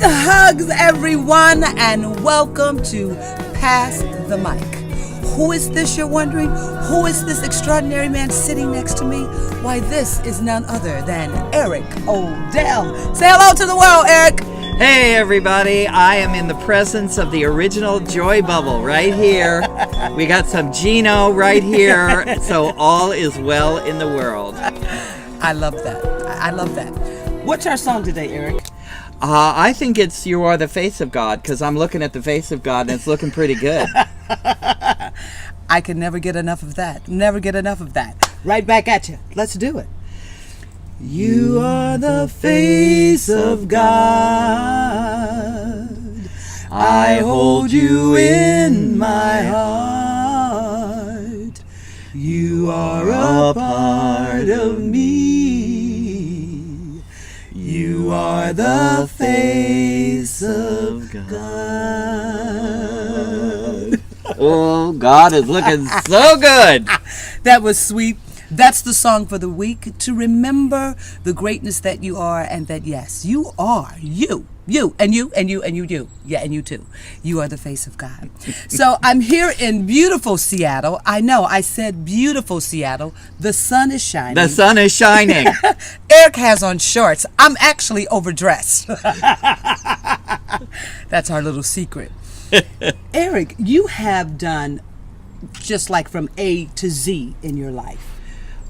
hugs, everyone, and welcome to Pass the Mic. Who is this, you're wondering? Who is this extraordinary man sitting next to me? Why, this is none other than Eric Odell. Say hello to the world, Eric. Hey, everybody. I am in the presence of the original Joy Bubble right here. We got some Gino right here, so all is well in the world. I love that. I love that. What's our song today, Eric? I think it's You Are the Face of God, because I'm looking at the face of God and it's looking pretty good. I can never get enough of that. Never get enough of that. Right back at you. Let's do it. You are the face of God. I hold you in my heart. You are a part of me. You are the face of God. Oh, God is looking so good. That was sweet. That's the song for the week, to remember the greatness that you are, and that, yes, you are you. You, and you, and you, and you. Yeah, and you too. You are the face of God. So I'm here in beautiful Seattle. I know, I said beautiful Seattle. The sun is shining. The sun is shining. Eric has on shorts. I'm actually overdressed. That's our little secret. Eric, you have done just like from A to Z in your life.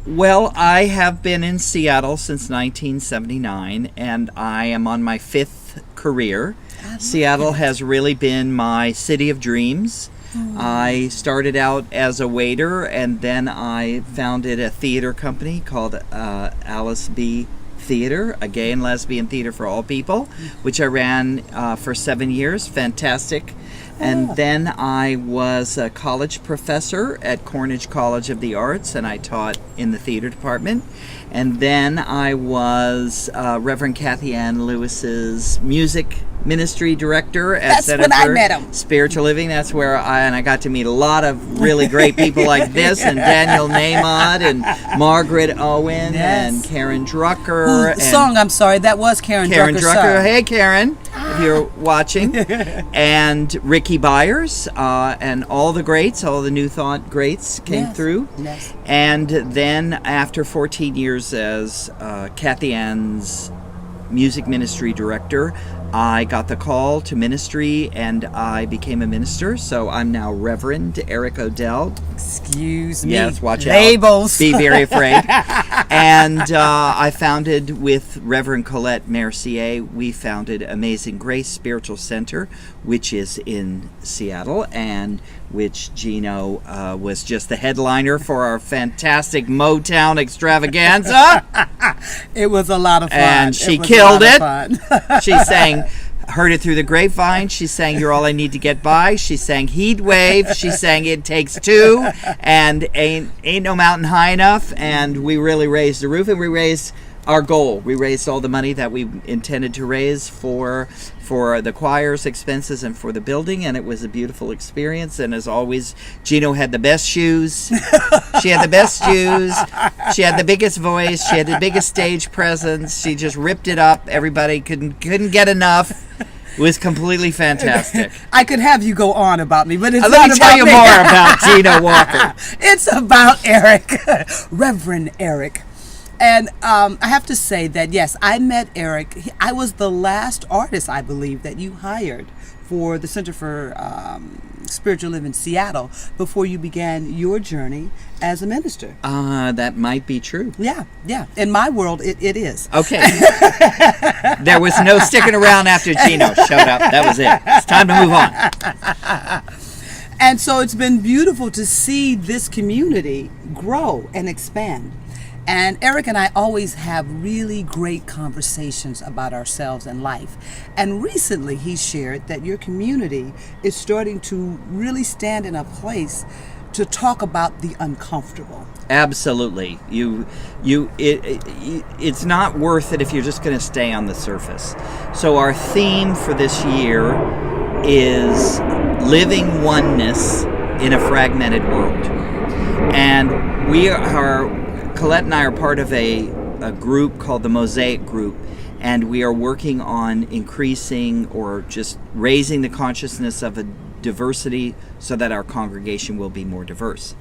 Well, I have been in Seattle since 1979, and I am on my fifth career. Seattle has really been my city of dreams. I started out as a waiter, and then I founded a theater company called Alice B. Theater, a gay and lesbian theater for all people, which I ran for 7 years. Fantastic. And then I was a college professor at Cornish College of the Arts, and I taught in the theater department. And then I was Reverend Kathy Ann Lewis's music ministry director at That's Center when I for met him. Spiritual Living. That's where I got to meet a lot of really great people like this, and Daniel Nahmod, and Margaret Owen, and Karen Druker. I'm sorry, that was Karen Drucker. Drucker. Hey, Karen, if you're watching. And Ricky Byers, and all the greats, all the New Thought greats came through. Yes. And then after 14 years as Kathy Ann's music ministry director, I got the call to ministry, and I became a minister. So I'm now Reverend Eric Odell. Excuse me. Yes, watch Labels. out. Be very afraid. And I founded with Reverend Colette Mercier, we founded Amazing Grace Spiritual Center, which is in Seattle, and which Gino was just the headliner for our fantastic Motown extravaganza. It was a lot of fun. And she killed it. She sang Heard It Through the Grapevine. She sang You're All I Need to Get By. She sang Heat Wave. She sang It Takes Two, and Ain't No Mountain High Enough. And we really raised the roof, and we raised our goal. We raised all the money that we intended to raise for the choir's expenses and for the building, and it was a beautiful experience. And as always, Gino had the best shoes. She had the best shoes. She had the biggest voice. She had the biggest stage presence. She just ripped it up. Everybody couldn't get enough. It was completely fantastic. I could have you go on about me, but it's Let not me tell about you me. more about Gino Walker. It's about Eric, Reverend Eric. And I have to say that, yes, I met Eric. I was the last artist, I believe, that you hired for the Center for Spiritual Living in Seattle before you began your journey as a minister. That might be true. Yeah. In my world, it is. Okay. There was no sticking around after Gino showed up. That was it. It's time to move on. And so it's been beautiful to see this community grow and expand. And Eric and I always have really great conversations about ourselves and life. And recently he shared that your community is starting to really stand in a place to talk about the uncomfortable. Absolutely. It's not worth it if you're just going to stay on the surface. So our theme for this year is living oneness in a fragmented world. And we are Colette and I are part of a group called the Mosaic Group, and we are working on increasing or just raising the consciousness of a diversity so that our congregation will be more diverse.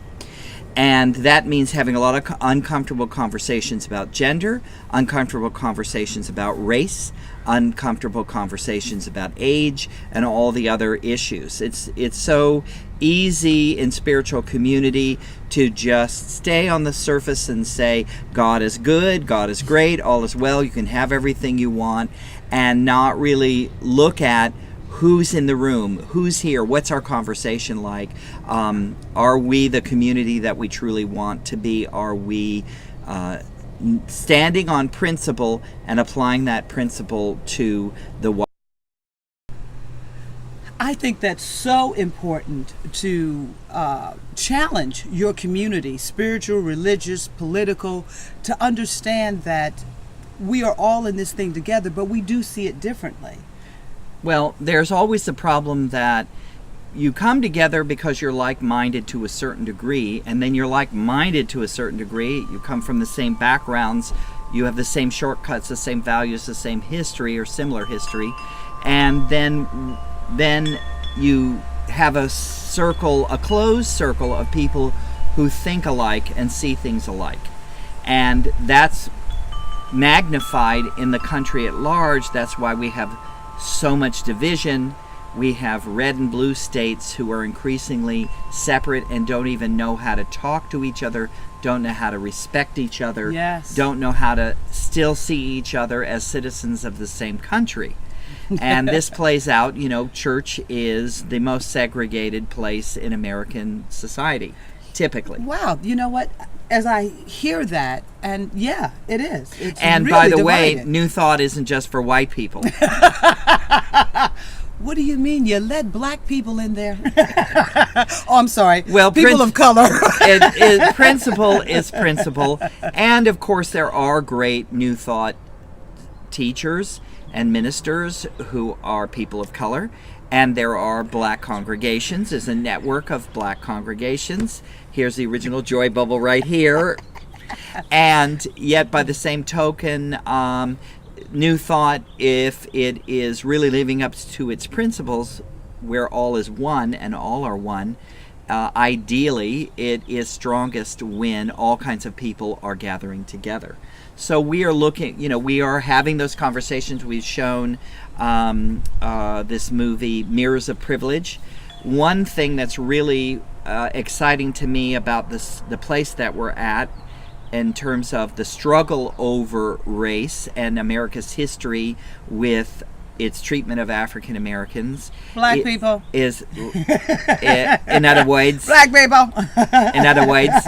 And that means having a lot of uncomfortable conversations about gender, uncomfortable conversations about race, uncomfortable conversations about age, and all the other issues. It's so easy in spiritual community to just stay on the surface and say, God is good, God is great, all is well, you can have everything you want, and not really look at who's in the room, who's here, what's our conversation like, are we the community that we truly want to be, are we standing on principle and applying that principle to the. I think that's so important to challenge your community, spiritual, religious, political, to understand that we are all in this thing together, but we do see it differently. Well, there's always the problem that you come together because you're like-minded to a certain degree, and then you're like-minded to a certain degree. You come from the same backgrounds, you have the same shortcuts, the same values, the same history or similar history, and then you have a closed circle of people who think alike and see things alike. And that's magnified in the country at large. That's why we have so much division. We have red and blue states who are increasingly separate and don't even know how to talk to each other, don't know how to respect each other, yes, don't know how to still see each other as citizens of the same country. And this plays out, church is the most segregated place in American society, typically. Wow, you know what? As I hear that, and yeah, it is. It's and really by the divided. way, New Thought isn't just for white people. What do you mean? You let black people in there? Oh, I'm sorry. Well, people of color. Principle is principle. And of course, there are great New Thought teachers and ministers who are people of color. And there are black congregations. There's a network of black congregations. Here's the original Joy Bubble right here. And yet, by the same token, New Thought, if it is really living up to its principles, where all is one and all are one, ideally, it is strongest when all kinds of people are gathering together. So we are looking, we are having those conversations. We've shown this movie, Mirrors of Privilege. One thing that's really exciting to me about the place that we're at in terms of the struggle over race and America's history with its treatment of African Americans. Black people. Is, in other words. Black people. In other words.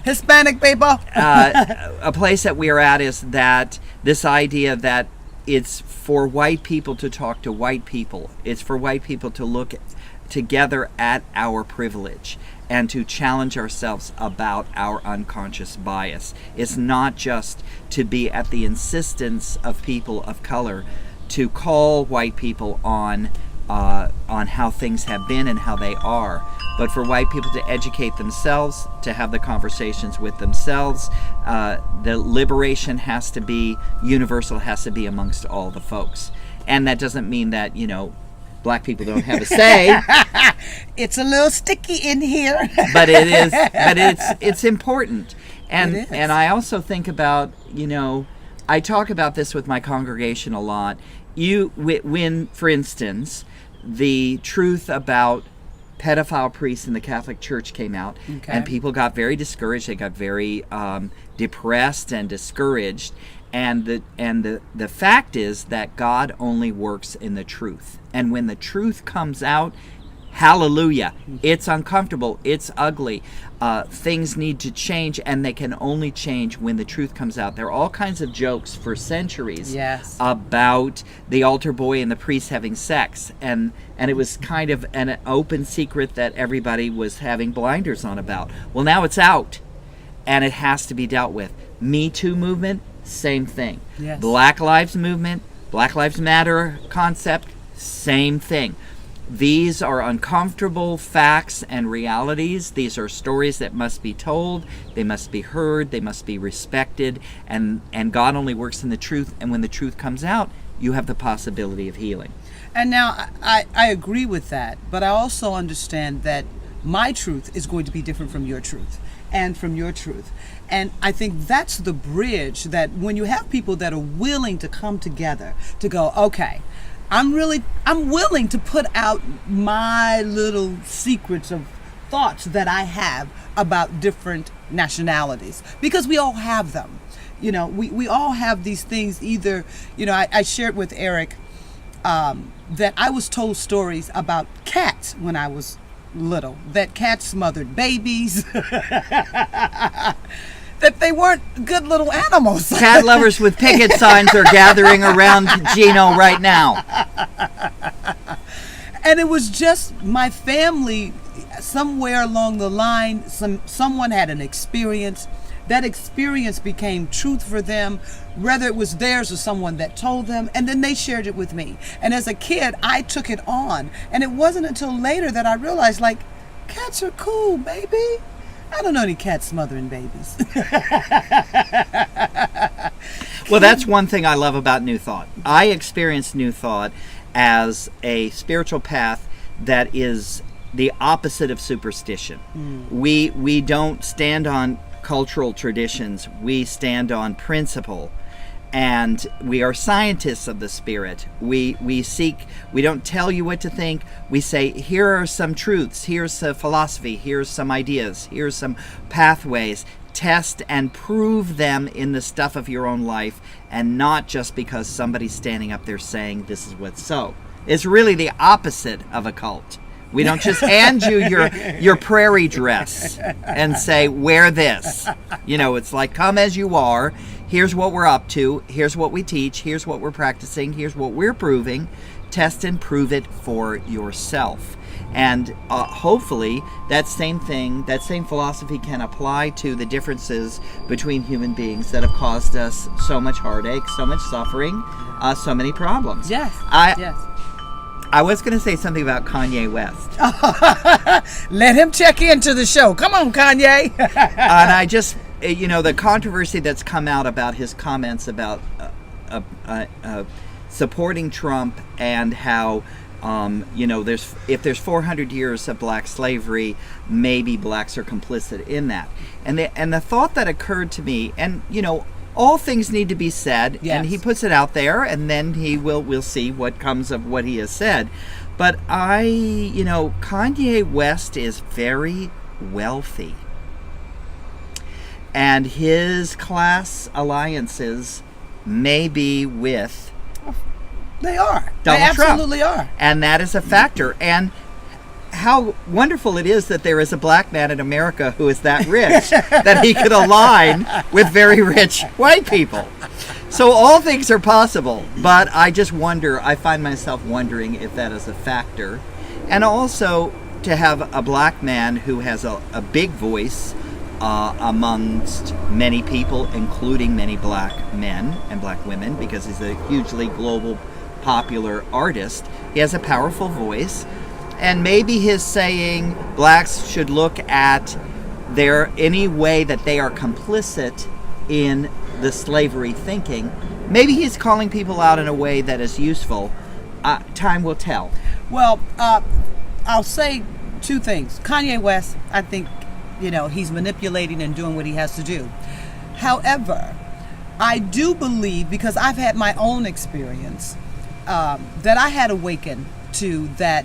Hispanic people. A place that we are at is that this idea that it's for white people to talk to white people. It's for white people to look together at our privilege and to challenge ourselves about our unconscious bias. It's not just to be at the insistence of people of color to call white people on how things have been and how they are, but for white people to educate themselves, to have the conversations with themselves. The liberation has to be universal, has to be amongst all the folks. And that doesn't mean that, black people don't have a say. It's a little sticky in here. But it is. But it's important. And It is. And I also think about, I talk about this with my congregation a lot. When, for instance, the truth about pedophile priests in the Catholic Church came out, Okay. and people got very discouraged. They got very depressed and discouraged. And the fact is that God only works in the truth. And when the truth comes out, hallelujah, it's uncomfortable, it's ugly, things need to change, and they can only change when the truth comes out. There are all kinds of jokes for centuries Yes. about the altar boy and the priest having sex, and it was kind of an open secret that everybody was having blinders on about. Well, now it's out, and it has to be dealt with. Me Too movement, same thing. Yes. Black Lives Movement, Black Lives Matter concept, same thing. These are uncomfortable facts and realities. These are stories that must be told. They must be heard. They must be respected. And God only works in the truth. And when the truth comes out, you have the possibility of healing. And now I agree with that, but I also understand that my truth is going to be different from your truth and from your truth. And I think that's the bridge, that when you have people that are willing to come together to go, okay, I'm willing to put out my little secrets of thoughts that I have about different nationalities, because we all have them. You know, we all have these things. Either, you know, I shared with Eric that I was told stories about cats when I was little, that cats smothered babies, that they weren't good little animals. Cat lovers with picket signs are gathering around Gino right now. And it was just my family, somewhere along the line, someone had an experience. That experience became truth for them, whether it was theirs or someone that told them, and then they shared it with me. And as a kid, I took it on. And it wasn't until later that I realized, like, cats are cool, baby. I don't know any cats smothering babies. Well, that's one thing I love about New Thought. I experience New Thought as a spiritual path that is the opposite of superstition. We don't stand on cultural traditions. We stand on principle, and we are scientists of the spirit. We don't tell you what to think. We say, here are some truths, here's a philosophy, here's some ideas, here's some pathways. Test and prove them in the stuff of your own life, and not just because somebody's standing up there saying this is what's so. It's really the opposite of a cult. We don't just hand you your prairie dress and say, wear this. You know, it's like, come as you are. Here's what we're up to. Here's what we teach. Here's what we're practicing. Here's what we're proving. Test and prove it for yourself. And hopefully that same philosophy can apply to the differences between human beings that have caused us so much heartache, so much suffering, so many problems. Yes. Yes. I was going to say something about Kanye West. Let him check into the show. Come on, Kanye. And I just, you know, the controversy that's come out about his comments about supporting Trump, and how, you know, if there's 400 years of black slavery, maybe blacks are complicit in that. And the thought that occurred to me, and, you know, all things need to be said, yes. And he puts it out there, and then we'll see what comes of what he has said. But Kanye West is very wealthy, and his class alliances may be with They are. Donald they absolutely Trump. Are. And that is a factor. And how wonderful it is that there is a black man in America who is that rich that he could align with very rich white people. So all things are possible, but I find myself wondering if that is a factor. And also to have a black man who has a big voice amongst many people, including many black men and black women, because he's a hugely global popular artist. He has a powerful voice. And maybe his saying blacks should look at any way that they are complicit in the slavery thinking, maybe he's calling people out in a way that is useful. Time will tell. Well, I'll say two things. Kanye West, I think, you know, he's manipulating and doing what he has to do. However, I do believe, because I've had my own experience, that I had awakened to that.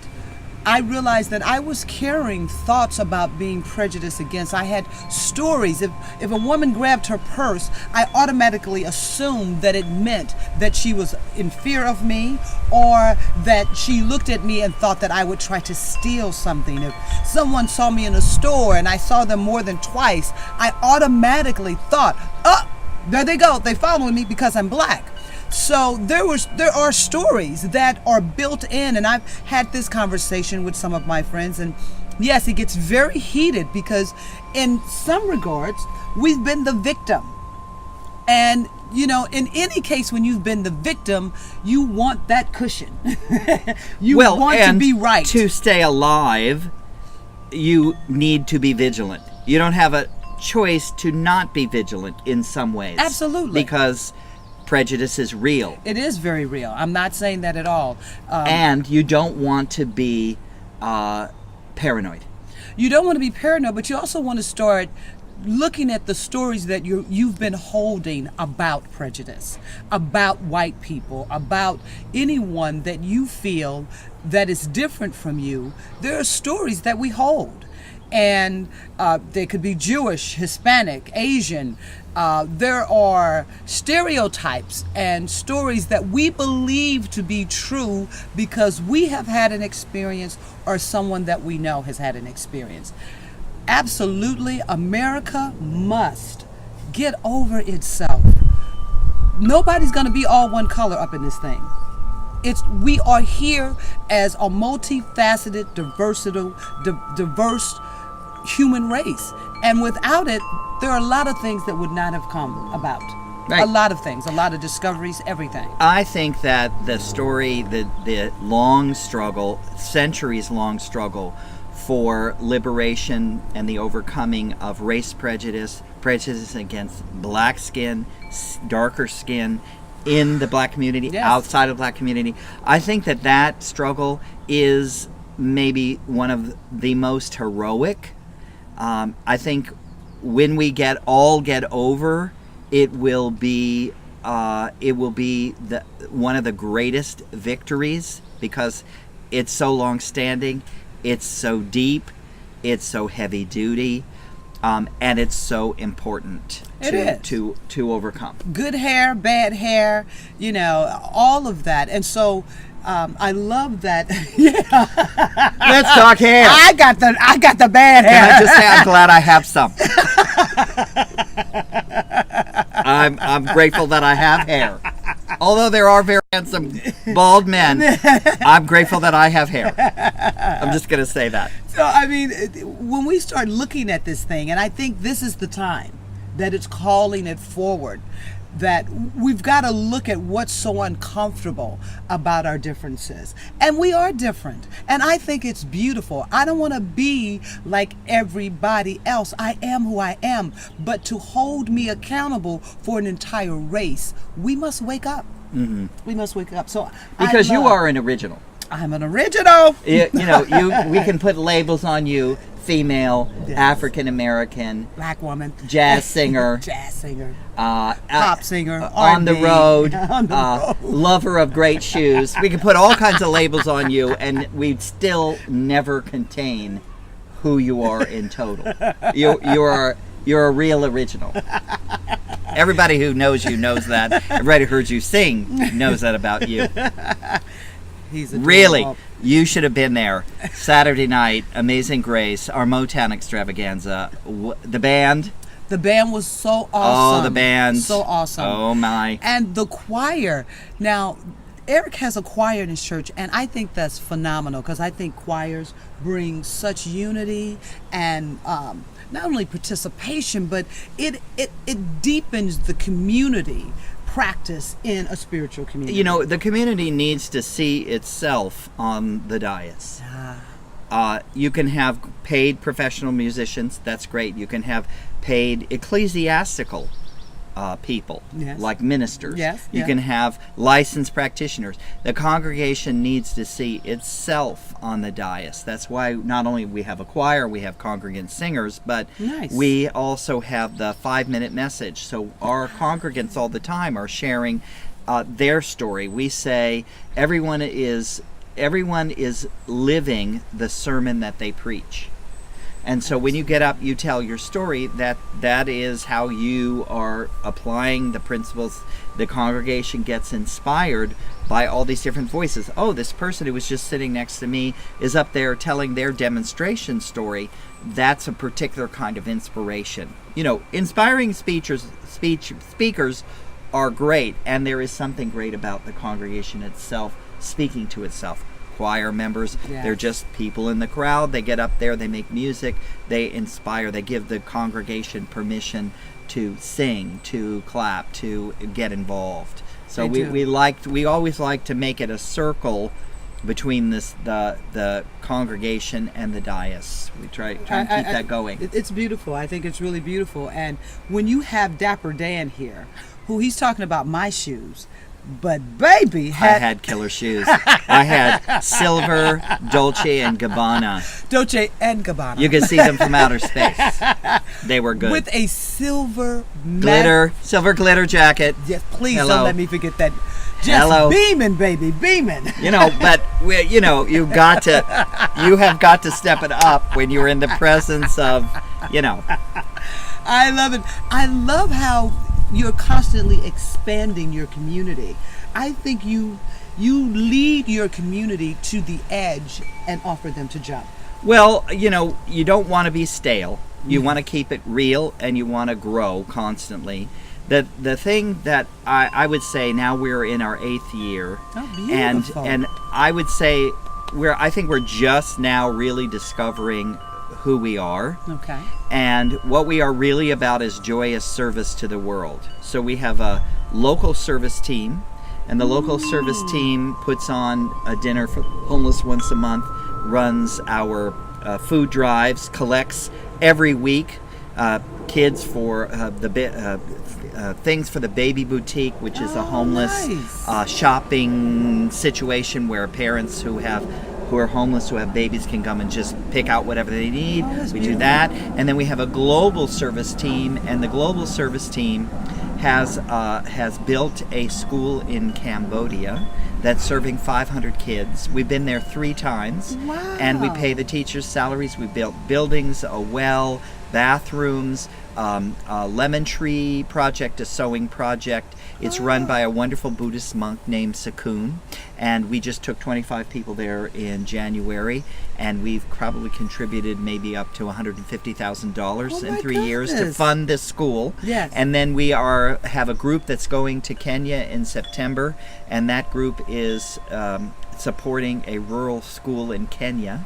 I realized that I was carrying thoughts about being prejudiced against. I had stories. If a woman grabbed her purse, I automatically assumed that it meant that she was in fear of me, or that she looked at me and thought that I would try to steal something. If someone saw me in a store and I saw them more than twice, I automatically thought, oh, there they go. They following me because I'm black. So there are stories that are built in, and I've had this conversation with some of my friends, and yes, it gets very heated because in some regards we've been the victim, and in any case, when you've been the victim, you want that cushion. You Well, want to and be right. to stay alive, you need to be vigilant. You don't have a choice to not be vigilant in some ways. Absolutely. Because prejudice is real. It is very real. I'm not saying that at all. And you don't want to be paranoid. You don't want to be paranoid, but you also want to start looking at the stories that you've been holding about prejudice, about white people, about anyone that you feel that is different from you. There are stories that we hold, and they could be Jewish, Hispanic, Asian. There are stereotypes and stories that we believe to be true because we have had an experience or someone that we know has had an experience. Absolutely, America must get over itself. Nobody's going to be all one color up in this thing. We are here as a multifaceted, diverse human race. And without it, there are a lot of things that would not have come about. Right. A lot of things, a lot of discoveries, everything. I think that the story, the long struggle, centuries-long struggle for liberation and the overcoming of race prejudice against black skin, darker skin, in the black community, Yes. outside of the black community. I think that struggle is maybe one of the most heroic. I think when we get over, it will be one of the greatest victories because it's so long standing, it's so deep, it's so heavy duty, and it's so important to overcome. Good hair, bad hair, all of that. And so I love that. Let's talk hair. I got the bad hair. Can I just say I'm glad I have some. I'm grateful that I have hair. Although there are very handsome bald men, I'm grateful that I have hair. I'm just going to say that. So, I mean, when we start looking at this thing, and I think this is the time that it's calling it forward, that we've got to look at what's so uncomfortable about our differences. And we are different. And I think it's beautiful. I don't want to be like everybody else. I am who I am. But to hold me accountable for an entire race, we must wake up. Mm-hmm. We must wake up. So because you are an original. I'm an original. We can put labels on you: female, yes, African American, black woman, jazz singer, pop singer, on the road, on the road, lover of great shoes. We can put all kinds of labels on you, and we'd still never contain who you are in total. You're a real original. Everybody who knows you knows that. Everybody who heard you sing knows that about you. Really, you should have been there. Saturday night, Amazing Grace, our Motown extravaganza. The band. The band was so awesome. Oh, the band. So awesome. Oh, my. And the choir. Now, Eric has a choir in his church, and I think that's phenomenal because I think choirs bring such unity and not only participation, but it deepens the community practice in a spiritual community. The community needs to see itself on the dais. You can have paid professional musicians. That's great. You can have paid ecclesiastical people, yes, like ministers. Yes, you can have licensed practitioners. The congregation needs to see itself on the dais. That's why not only we have a choir, we have congregant singers, but nice, we also have the 5-minute message. So our congregants all the time are sharing their story. We say everyone is living the sermon that they preach. And so when you get up, you tell your story. That is how you are applying the principles. The congregation gets inspired by all these different voices. Oh, this person who was just sitting next to me is up there telling their demonstration story. That's a particular kind of inspiration. Inspiring speakers are great, and there is something great about the congregation itself speaking to itself. choir members. Yes. They're just people in the crowd. They get up there, they make music, they inspire, they give the congregation permission to sing, to clap, to get involved. So we always like to make it a circle between the congregation and the dais. We try and keep that going. It's beautiful. I think it's really beautiful. And when you have Dapper Dan here, who he's talking about my shoes, but baby I had killer shoes. I had silver Dolce and Gabbana. Dolce and Gabbana. You could see them from outer space. They were good. With a silver silver glitter jacket. Yes, please Hello. don't let me forget that. Just Hello. beaming, baby, beaming. But you have got to step it up when you're in the presence of, I love it. I love how you're constantly expanding your community. I think you lead your community to the edge and offer them to jump. Well, you don't want to be stale. You want to keep it real, and you want to grow constantly. The thing that I would say, now we're in our 8th year, and I would say I think we're just now really discovering who we are. Okay. And what we are really about is joyous service to the world. So we have a local service team, and the local service team puts on a dinner for homeless once a month, runs our food drives, collects every week kids for things for the Baby Boutique, which is a homeless shopping situation where parents who are homeless, who have babies, can come and just pick out whatever they need. We do that. And then we have a global service team, and the global service team has built a school in Cambodia that's serving 500 kids. We've been there 3 times. Wow. And we pay the teachers' salaries. We built buildings, a well, bathrooms, a lemon tree project, a sewing project. It's run by a wonderful Buddhist monk named Sakun, and we just took 25 people there in January, and we've probably contributed maybe up to $150,000 in 3 years to fund this school. Yes. And then we have a group that's going to Kenya in September, and that group is supporting a rural school in Kenya.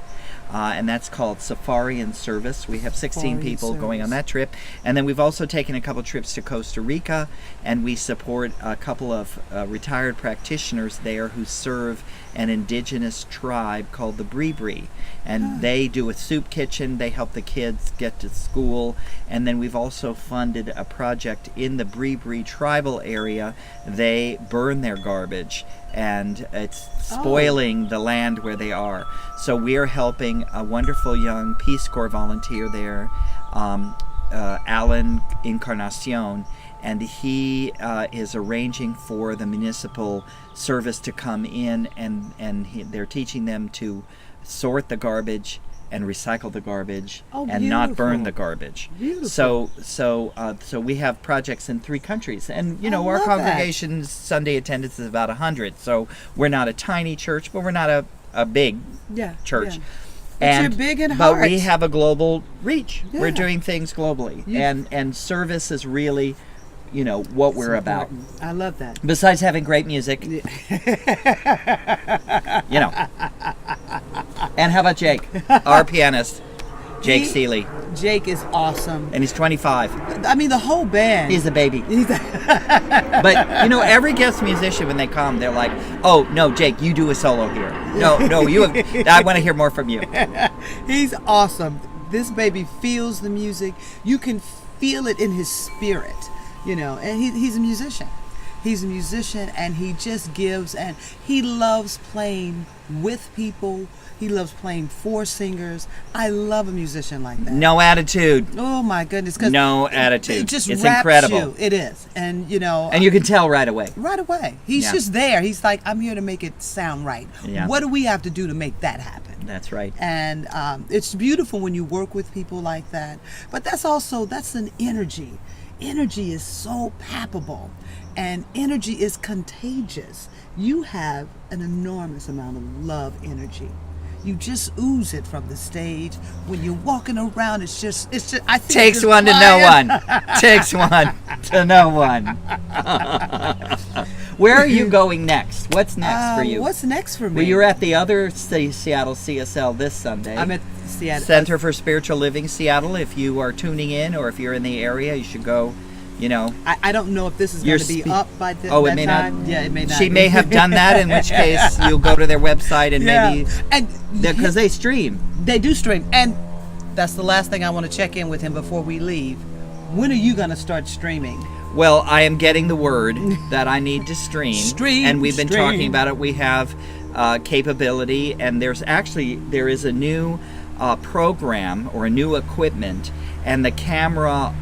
And that's called Safari and Service. We have 16 people going on that trip. And then we've also taken a couple trips to Costa Rica, and we support a couple of retired practitioners there who serve an indigenous tribe called the Bribri. And they do a soup kitchen. They help the kids get to school. And then we've also funded a project in the Bribri tribal area. They burn their garbage, and it's spoiling the land where they are. So we're helping a wonderful young Peace Corps volunteer there, Alan Encarnacion, and he is arranging for the municipal service to come in, and they're teaching them to sort the garbage and recycle the garbage and not burn the garbage. Beautiful. So we have projects in 3 countries, and our congregation's Sunday attendance is about 100. So we're not a tiny church, but we're not a big church. Yeah. But you're big in heart. But we have a global reach. Yeah. We're doing things globally, and service is really, what we're about. I love that. Besides having great music, And how about Jake, our pianist, Jake Seeley? Jake is awesome. And he's 25. I mean, the whole band. He's the baby. But, every guest musician, when they come, they're like, oh, no, Jake, you do a solo here. No, I want to hear more from you. He's awesome. This baby feels the music. You can feel it in his spirit, and he's a musician. He's a musician, and he just gives, and he loves playing with people. He loves playing for singers. I love a musician like that. No attitude. Oh my goodness! No attitude. It just it's wraps incredible. you. It is, and and you can tell right away. Right away, he's just there. He's like, I'm here to make it sound right. Yeah. What do we have to do to make that happen? That's right. And it's beautiful when you work with people like that. But that's an energy. Energy is so palpable, and energy is contagious. You have an enormous amount of love energy. You just ooze it from the stage. When you're walking around, it's just I think takes one to know one. Takes one to know one. Where are you going next? What's next for you? What's next for me? Well, you're at the other Seattle CSL this Sunday. I'm at Seattle Center for Spiritual Living Seattle. If you are tuning in or if you're in the area, you should go. You know, I don't know if this is going to be up by that it may time. not. Yeah, it may not. She may have done that, in which case you'll go to their website and maybe, and because they stream. They do stream, and that's the last thing I want to check in with him before we leave. When are you going to start streaming? Well, I am getting the word that I need to stream. Stream, and we've been stream. talking about it. We have capability, and there is a new program or a new equipment, and the camera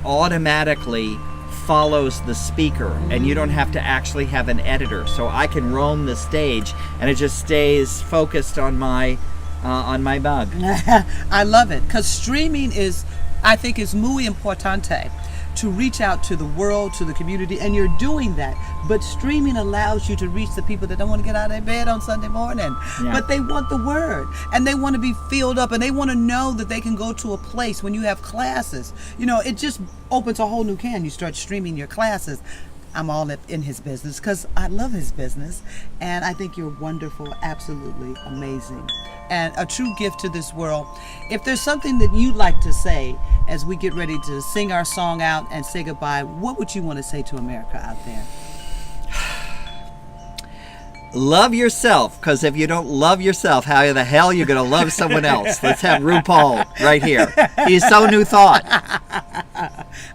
automatically follows the speaker, and you don't have to actually have an editor. So I can roam the stage, and it just stays focused on my bug. I love it, because streaming I think is muy importante to reach out to the world, to the community, and you're doing that. But streaming allows you to reach the people that don't want to get out of their bed on Sunday morning, but they want the word, and they want to be filled up, and they want to know that they can go to a place when you have classes. You know, it just opens a whole new can. You start streaming your classes. I'm all in his business because I love his business, and I think you're wonderful, absolutely amazing, and a true gift to this world. If there's something that you'd like to say as we get ready to sing our song out and say goodbye, what would you want to say to America out there? Love yourself, because if you don't love yourself, how the hell are you going to love someone else? Let's have RuPaul right here. He's so New Thought.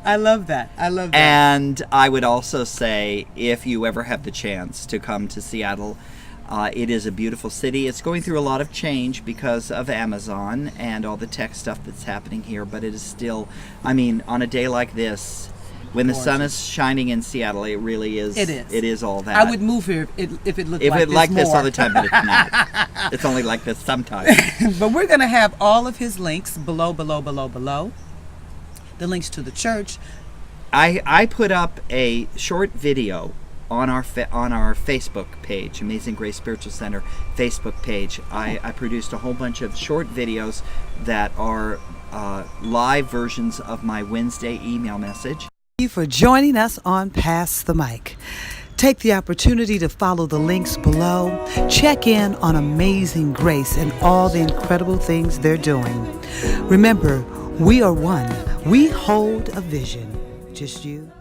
I love that. I love that. And I would also say, if you ever have the chance to come to Seattle, it is a beautiful city. It's going through a lot of change because of Amazon and all the tech stuff that's happening here, but it is still, I mean, on a day like this, when the sun is shining in Seattle, it really is. It is. It is all that. I would move here if it looked like this more. all the time, but it's not. It's only like this sometimes. But we're going to have all of his links below. The links to the church. I put up a short video on our Facebook page, Amazing Grace Spiritual Center Facebook page. I produced a whole bunch of short videos that are live versions of my Wednesday email message. Thank you for joining us on Pass the Mic. Take the opportunity to follow the links below. Check in on Amazing Grace and all the incredible things they're doing. Remember, we are one. We hold a vision. Just you